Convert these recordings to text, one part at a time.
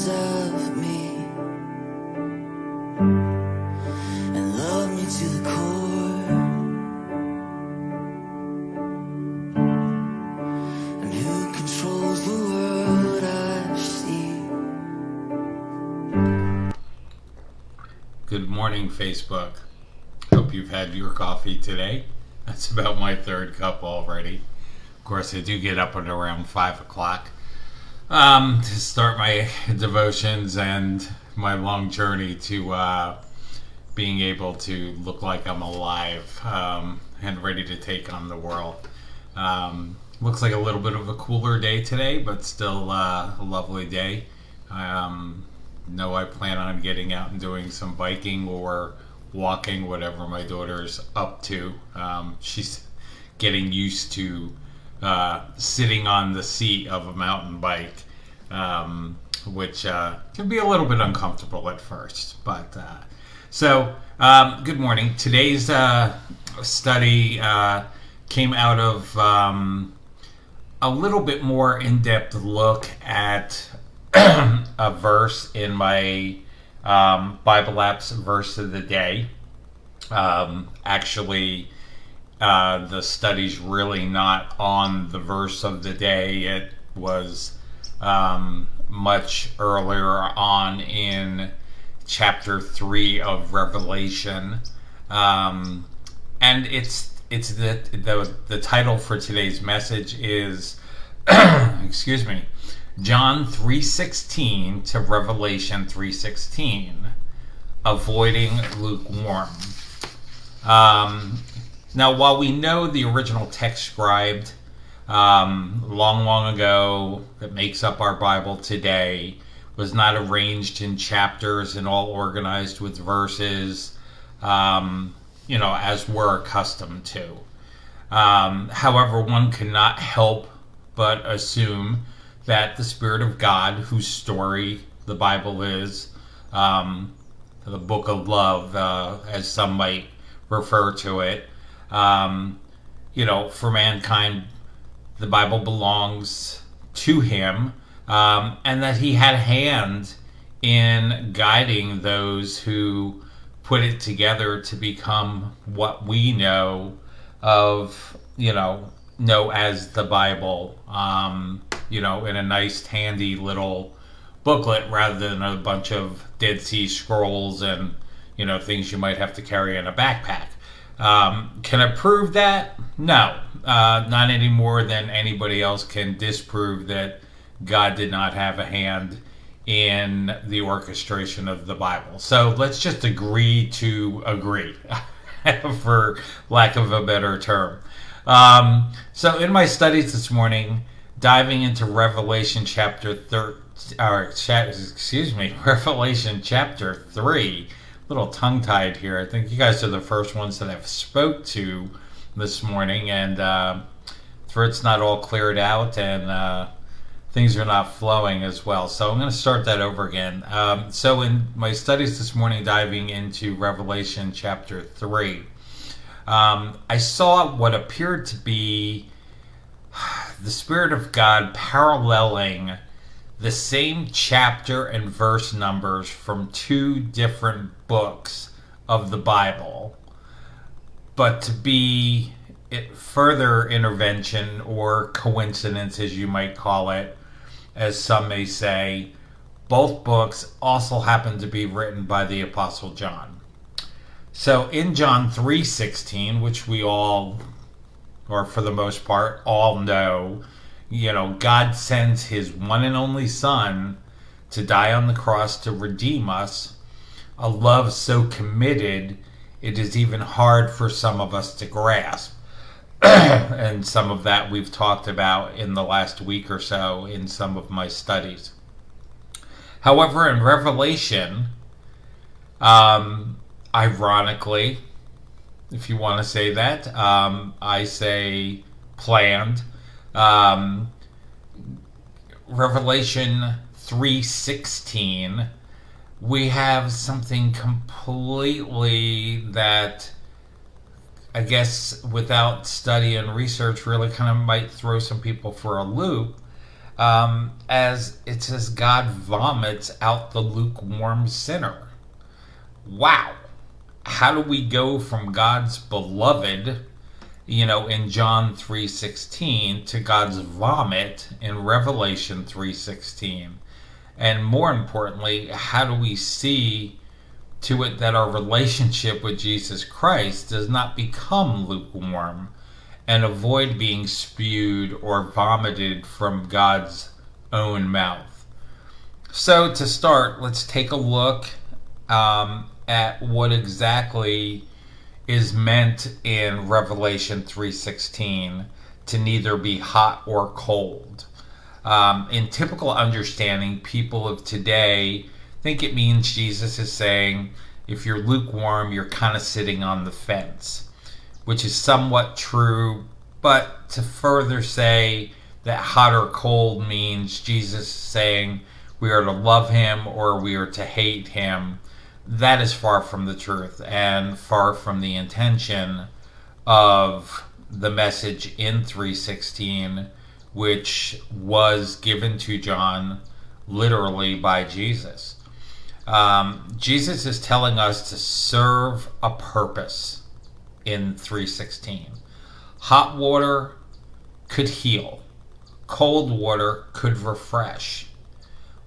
pieces of me and love me to the core. And who controls the world I see? Good morning, Facebook. Hope you've had your coffee today. That's about my third cup already. Of course, I do get up at around 5 o'clock to start my devotions and my long journey to being able to look like I'm alive and ready to take on the world. Looks like a little bit of a cooler day today, but still a lovely day. No, I plan on getting out and doing some biking or walking, whatever my daughter's up to. She's getting used to sitting on the seat of a mountain bike, which can be a little bit uncomfortable at first. But good morning. Today's study came out of a little bit more in-depth look at a verse in my Bible Apps verse of the day. The study's really not on the verse of the day. It was much earlier on in chapter 3 of Revelation, and it's the title for today's message is excuse me, John 3:16 to Revelation 3:16, avoiding lukewarm. Now, while we know the original text scribed long ago that makes up our Bible today was not arranged in chapters and all organized with verses, as we're accustomed to. However, one cannot help but assume that the Spirit of God, whose story the Bible is, the book of love, as some might refer to it, for mankind, the Bible belongs to him, and that he had a hand in guiding those who put it together to become what we know as the Bible, in a nice handy little booklet rather than a bunch of Dead Sea Scrolls and, things you might have to carry in a backpack. Can I prove that? No, not any more than anybody else can disprove that God did not have a hand in the orchestration of the Bible. So let's just agree to agree, for lack of a better term. So in my studies this morning, diving into Revelation chapter 3. Little tongue-tied here. I think you guys are the first ones that I've spoke to this morning, and it's not all cleared out, and things are not flowing as well. So I'm going to start that over again. So in my studies this morning, diving into Revelation chapter 3, I saw what appeared to be the Spirit of God paralleling the same chapter and verse numbers from two different books of the Bible, but to be further intervention or coincidence, as you might call it, as some may say, both books also happen to be written by the Apostle John. So in John 3:16, which we all, or for the most part, all know, God sends his one and only Son to die on the cross to redeem us, a love so committed it is even hard for some of us to grasp. And some of that we've talked about in the last week or so in some of my studies. However, in Revelation, ironically, if you want to say that, I say planned, Revelation 3:16, we have something completely that I guess without study and research really kind of might throw some people for a loop. as it says, God vomits out the lukewarm sinner. Wow. How do we go from God's beloved, in John 3:16 to God's vomit in Revelation 3:16? And more importantly, how do we see to it that our relationship with Jesus Christ does not become lukewarm and avoid being spewed or vomited from God's own mouth? So to start, let's take a look at what exactly is meant in Revelation 3:16 to neither be hot or cold. In typical understanding, people of today think it means Jesus is saying, if you're lukewarm, you're kind of sitting on the fence, which is somewhat true, but to further say that hot or cold means Jesus saying we are to love him or we are to hate him, that is far from the truth and far from the intention of the message in 3:16, which was given to John literally by Jesus. Jesus is telling us to serve a purpose in 3:16. Hot water could heal. Cold water could refresh.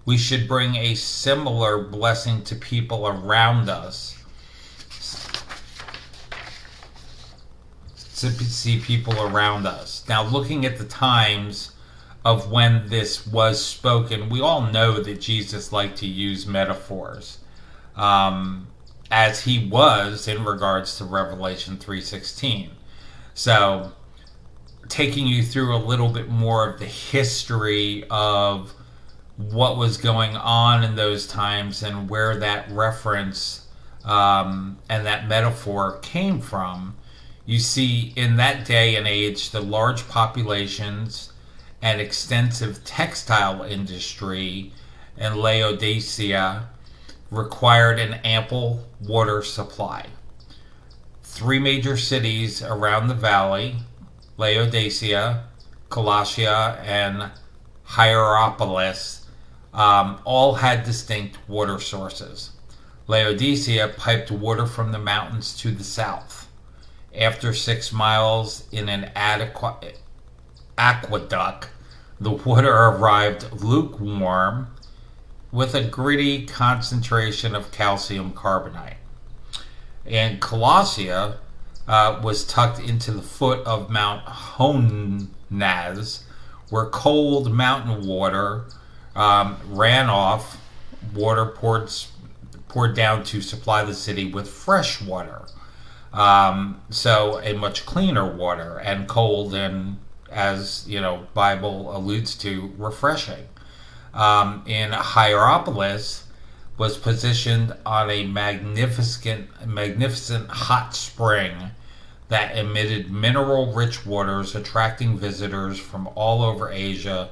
We should bring a similar blessing to people around us. To see people around us. Now, looking at the times of when this was spoken, we all know that Jesus liked to use metaphors, as he was in regards to Revelation 3:16. So, taking you through a little bit more of the history of what was going on in those times and where that reference and that metaphor came from. You see, in that day and age, the large populations and extensive textile industry in Laodicea required an ample water supply. 3 major cities around the valley, Laodicea, Colossia, and Hierapolis, all had distinct water sources. Laodicea piped water from the mountains to the south. After 6 miles in an aqueduct, the water arrived lukewarm with a gritty concentration of calcium carbonate. And Colossia was tucked into the foot of Mount Honaz, where cold mountain water ran off, water poured down to supply the city with fresh water. So a much cleaner water, and cold, and as Bible alludes to, refreshing. In Hierapolis was positioned on a magnificent hot spring that emitted mineral-rich waters, attracting visitors from all over Asia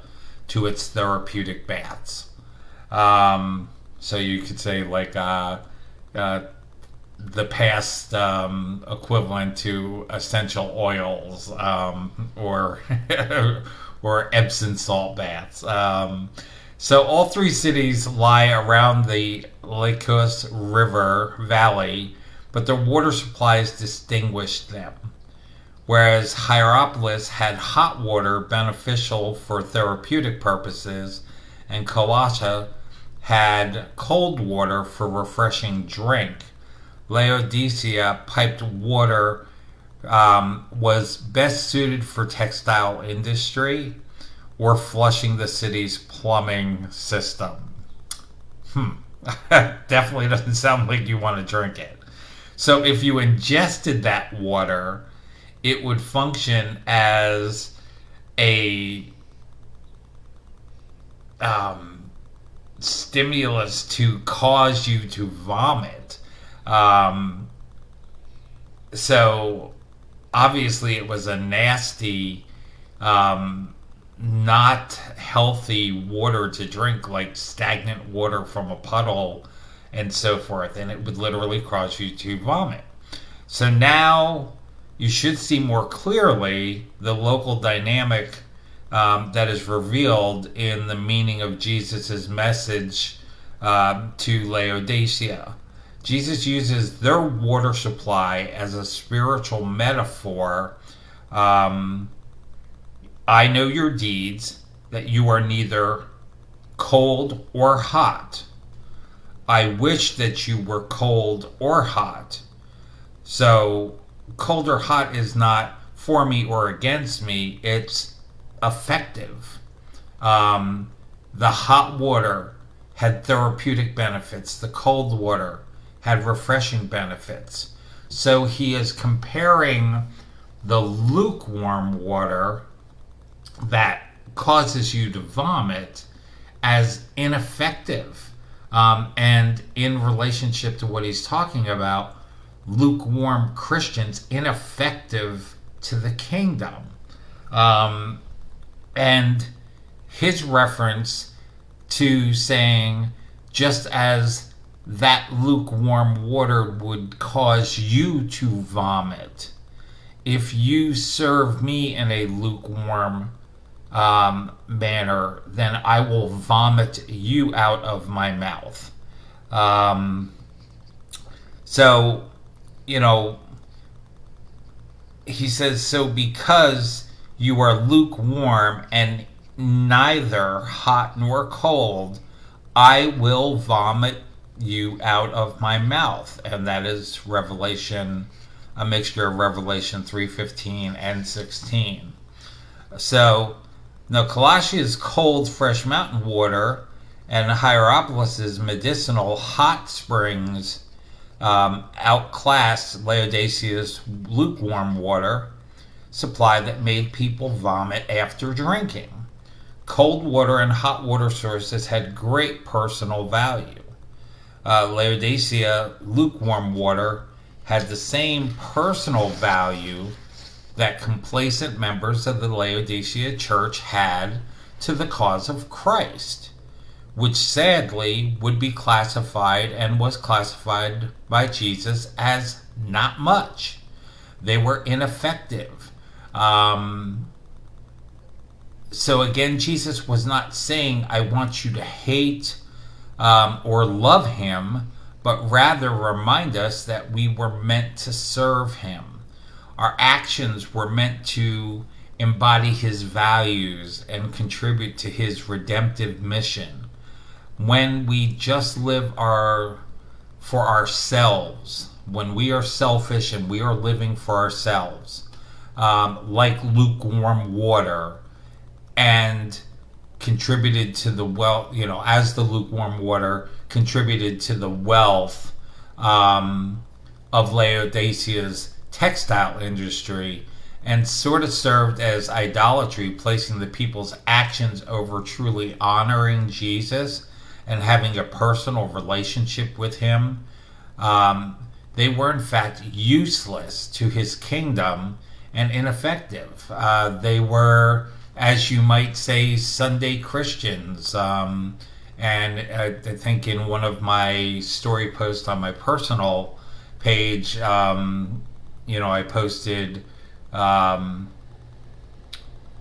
to its therapeutic baths. So you could say the past equivalent to essential oils, or or Epsom salt baths. So all 3 cities lie around the Lycus River Valley, but their water supplies distinguished them. Whereas Hierapolis had hot water beneficial for therapeutic purposes, and Colossia had cold water for refreshing drink, Laodicea piped water was best suited for textile industry or flushing the city's plumbing system. Definitely doesn't sound like you want to drink it. So if you ingested that water, it would function as a stimulus to cause you to vomit. So obviously it was a nasty, not healthy water to drink, like stagnant water from a puddle and so forth, and it would literally cause you to vomit. So now you should see more clearly the local dynamic that is revealed in the meaning of Jesus' message to Laodicea. Jesus uses their water supply as a spiritual metaphor. I know your deeds, that you are neither cold or hot. I wish that you were cold or hot. So, cold or hot is not for me or against me, it's effective. The hot water had therapeutic benefits, the cold water had refreshing benefits. So he is comparing the lukewarm water that causes you to vomit as ineffective. And in relationship to what he's talking about, lukewarm Christians ineffective to the kingdom. And his reference to saying, just as that lukewarm water would cause you to vomit, if you serve me in a lukewarm manner, then I will vomit you out of my mouth. So, he says, so because you are lukewarm and neither hot nor cold, I will vomit you out of my mouth. And that is Revelation, a mixture of Revelation 3:15 and 16. So, now Colossae is cold, fresh mountain water, and Hierapolis is medicinal hot springs outclass Laodicea's lukewarm water supply that made people vomit after drinking. Cold water and hot water sources had great personal value. Laodicea lukewarm water had the same personal value that complacent members of the Laodicea church had to the cause of Christ, which sadly would be classified and was classified by Jesus as not much. They were ineffective. So again, Jesus was not saying, I want you to hate or love him, but rather remind us that we were meant to serve him. Our actions were meant to embody his values and contribute to his redemptive mission. When we just live for ourselves, when we are selfish and we are living for ourselves, like lukewarm water, and contributed to the wealth, as the lukewarm water contributed to the wealth of Laodicea's textile industry, and sort of served as idolatry, placing the people's actions over truly honoring Jesus and having a personal relationship with him. They were in fact useless to his kingdom and ineffective. They were, as you might say, Sunday Christians. And I think in one of my story posts on my personal page, I posted a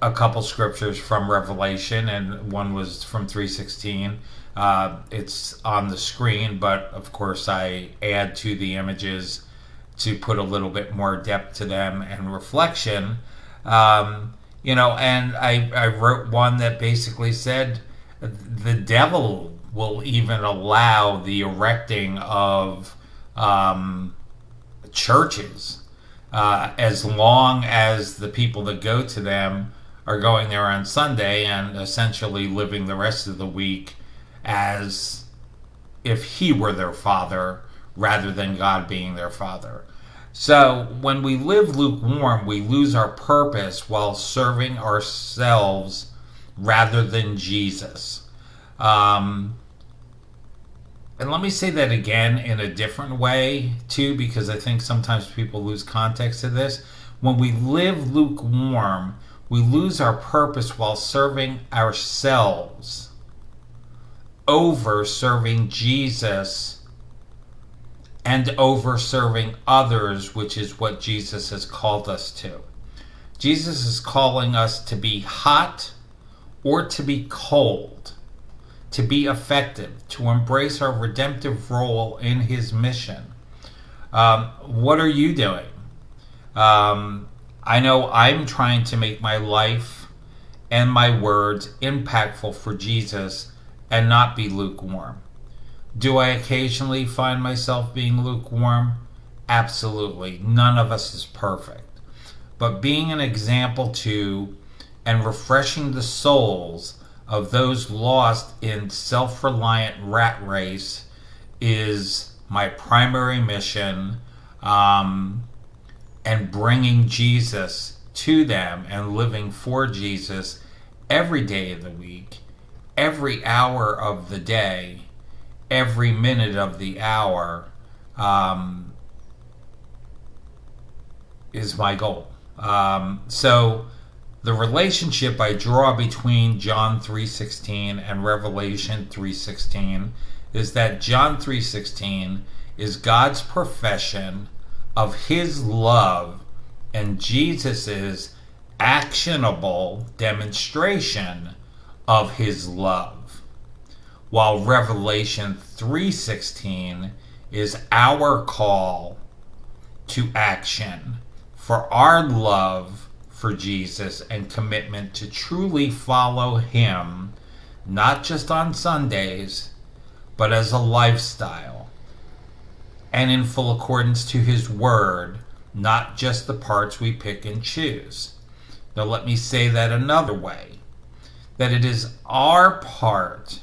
couple scriptures from Revelation, and one was from 3:16. It's on the screen, but of course I add to the images to put a little bit more depth to them and reflection. And I wrote one that basically said the devil will even allow the erecting of churches as long as the people that go to them are going there on Sunday and essentially living the rest of the week as if he were their father rather than God being their father. So when we live lukewarm, we lose our purpose while serving ourselves rather than Jesus. And let me say that again in a different way too, because I think sometimes people lose context of this. When we live lukewarm, we lose our purpose while serving ourselves over serving Jesus and over serving others, which is what Jesus has called us to. Jesus is calling us to be hot or to be cold, to be effective, to embrace our redemptive role in his mission. What are you doing? I know I'm trying to make my life and my words impactful for Jesus and not be lukewarm. Do I occasionally find myself being lukewarm? Absolutely. None of us is perfect. But being an example to and refreshing the souls of those lost in self-reliant rat race is my primary mission, and bringing Jesus to them and living for Jesus every day of the week, every hour of the day, every minute of the hour, is my goal. So the relationship I draw between John 3:16 and Revelation 3:16 is that John 3:16 is God's profession of his love and Jesus's actionable demonstration of his love, while Revelation 3:16 is our call to action for our love for Jesus and commitment to truly follow him, not just on Sundays, but as a lifestyle and in full accordance to his word, not just the parts we pick and choose. Now let me say that another way, that it is our part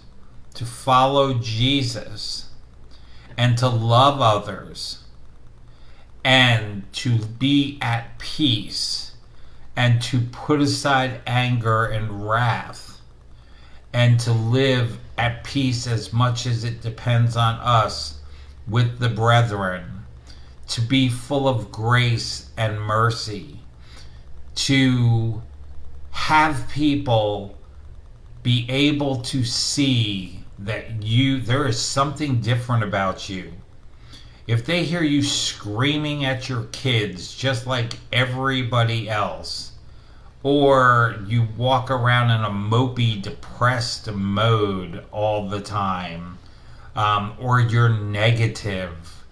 to follow Jesus and to love others and to be at peace and to put aside anger and wrath and to live at peace as much as it depends on us with the brethren, to be full of grace and mercy, to have people be able to see that there is something different about you. If they hear you screaming at your kids just like everybody else, or you walk around in a mopey, depressed mode all the time, or you're negative,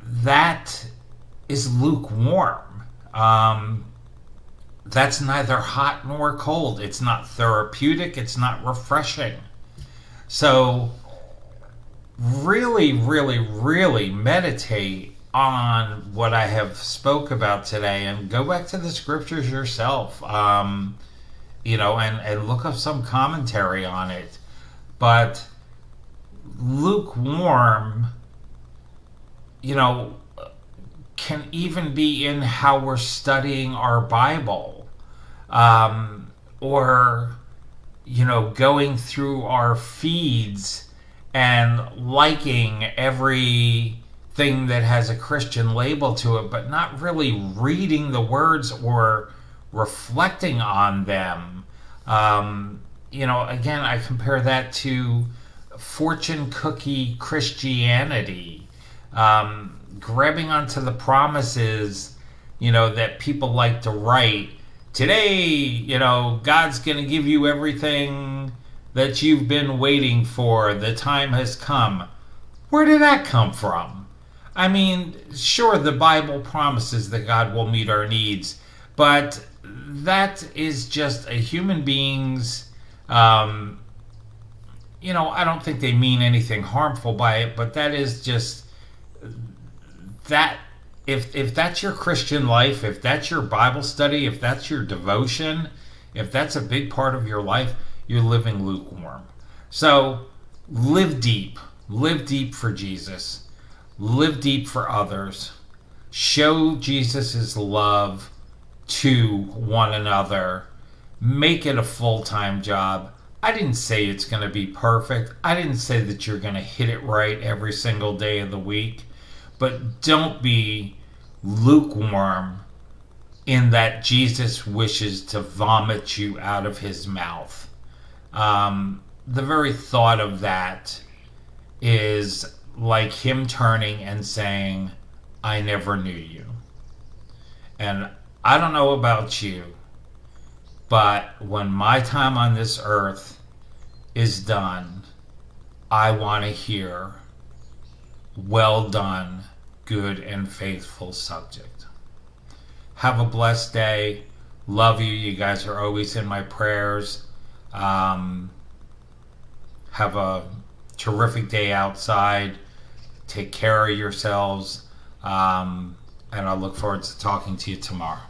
that is lukewarm. That's neither hot nor cold. It's not therapeutic. It's not refreshing. So really, really, really meditate on what I have spoke about today and go back to the scriptures yourself, and look up some commentary on it. But lukewarm, can even be in how we're studying our Bible, or going through our feeds and liking everything that has a Christian label to it, but not really reading the words or reflecting on them. Again, I compare that to fortune cookie Christianity, grabbing onto the promises, that people like to write. Today, God's going to give you everything that you've been waiting for. The time has come. Where did that come from? I mean, sure, the Bible promises that God will meet our needs, but that is just a human being's, I don't think they mean anything harmful by it, but that is just that. If that's your Christian life, if that's your Bible study, if that's your devotion, if that's a big part of your life, you're living lukewarm. So live deep for Jesus, live deep for others, show Jesus' love to one another, make it a full-time job. I didn't say it's going to be perfect. I didn't say that you're going to hit it right every single day of the week, but don't be lukewarm in that Jesus wishes to vomit you out of his mouth. The very thought of that is like him turning and saying, I never knew you. And I don't know about you, But when my time on this earth is done, I want to hear, well done, good and faithful subject. Have a blessed day. Love you. You guys are always in my prayers. Have a terrific day outside. Take care of yourselves. And I look forward to talking to you tomorrow.